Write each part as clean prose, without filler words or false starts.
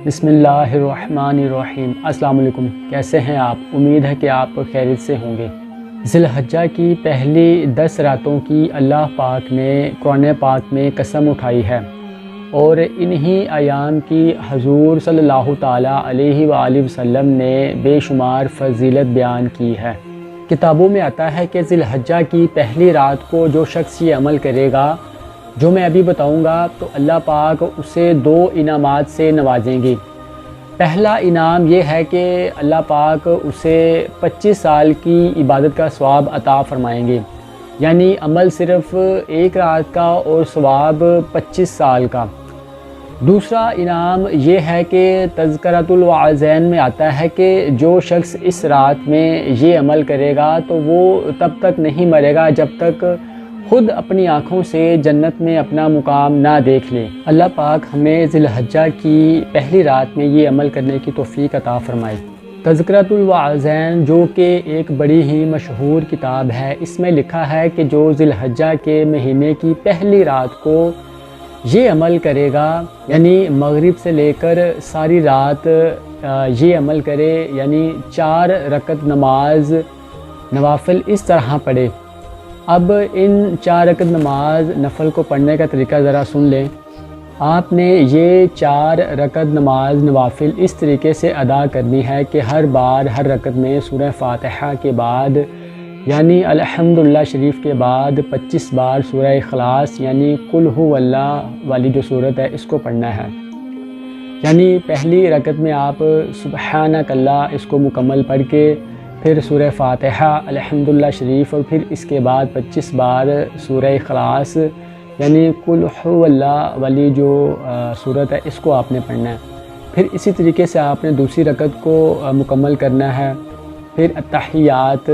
بسم اللہ الرحمن الرحیم۔ السلام علیکم، کیسے ہیں آپ؟ امید ہے کہ آپ خیریت سے ہوں گے۔ ذلحجہ کی پہلی 10 راتوں کی اللہ پاک نے قرآن پاک میں قسم اٹھائی ہے، اور انہی ایام کی حضور صلی اللہ تعالیٰ علیہ وآلہ وسلم نے بے شمار فضیلت بیان کی ہے۔ کتابوں میں آتا ہے کہ ذلحجہ کی پہلی رات کو جو شخص یہ عمل کرے گا جو میں ابھی بتاؤں گا، تو اللہ پاک اسے 2 انعامات سے نوازیں گے۔ پہلا انعام یہ ہے کہ اللہ پاک اسے 25 سال کی عبادت کا ثواب عطا فرمائیں گے، یعنی عمل صرف 1 رات کا اور ثواب 25 سال کا۔ دوسرا انعام یہ ہے کہ تذکرۃ الواعظین میں آتا ہے کہ جو شخص اس رات میں یہ عمل کرے گا تو وہ تب تک نہیں مرے گا جب تک خود اپنی آنکھوں سے جنت میں اپنا مقام نہ دیکھ لے۔ اللہ پاک ہمیں ذلحجہ کی پہلی رات میں یہ عمل کرنے کی توفیق عطا فرمائے۔ تذکرۃ الواعظین جو کہ ایک بڑی ہی مشہور کتاب ہے، اس میں لکھا ہے کہ جو ذلحجہ کے مہینے کی پہلی رات کو یہ عمل کرے گا، یعنی مغرب سے لے کر ساری رات یہ عمل کرے، یعنی 4 رکعت نماز نوافل اس طرح پڑھے۔ اب ان 4 رکعت نماز نفل کو پڑھنے کا طریقہ ذرا سن لیں۔ آپ نے یہ 4 رکعت نماز نوافل اس طریقے سے ادا کرنی ہے کہ ہر بار ہر رکعت میں سورہ فاتحہ کے بعد یعنی الحمدللہ شریف کے بعد 25 بار سورہ اخلاص یعنی قل هو اللہ والی جو صورت ہے اس کو پڑھنا ہے۔ یعنی پہلی رکعت میں آپ سبحانک اللہ اس کو مکمل پڑھ کے پھر سورہ فاتحہ الحمدللہ شریف اور پھر اس کے بعد 25 بار سورہ اخلاص یعنی قل هو اللہ والی جو صورت ہے اس کو آپ نے پڑھنا ہے۔ پھر اسی طریقے سے آپ نے دوسری رکعت کو مکمل کرنا ہے۔ پھر اتحیات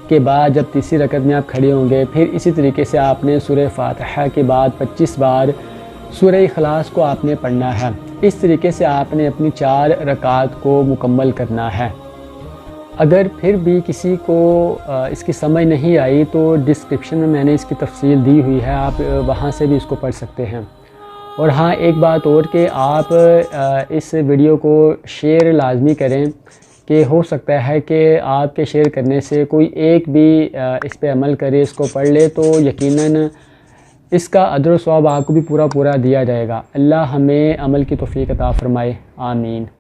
کے بعد جب تیسری رکعت میں آپ کھڑے ہوں گے، پھر اسی طریقے سے آپ نے سورہ فاتحہ کے بعد 25 بار سورہ اخلاص کو آپ نے پڑھنا ہے۔ اس طریقے سے آپ نے اپنی 4 رکعات کو مکمل کرنا ہے۔ اگر پھر بھی کسی کو اس کی سمجھ نہیں آئی تو ڈسکرپشن میں میں نے اس کی تفصیل دی ہوئی ہے، آپ وہاں سے بھی اس کو پڑھ سکتے ہیں۔ اور ہاں ایک بات اور کہ آپ اس ویڈیو کو شیئر لازمی کریں، کہ ہو سکتا ہے کہ آپ کے شیئر کرنے سے کوئی ایک بھی اس پہ عمل کرے، اس کو پڑھ لے، تو یقیناً اس کا اجر و ثواب آپ کو بھی پورا دیا جائے گا۔ اللہ ہمیں عمل کی توفیق عطا فرمائے، آمین۔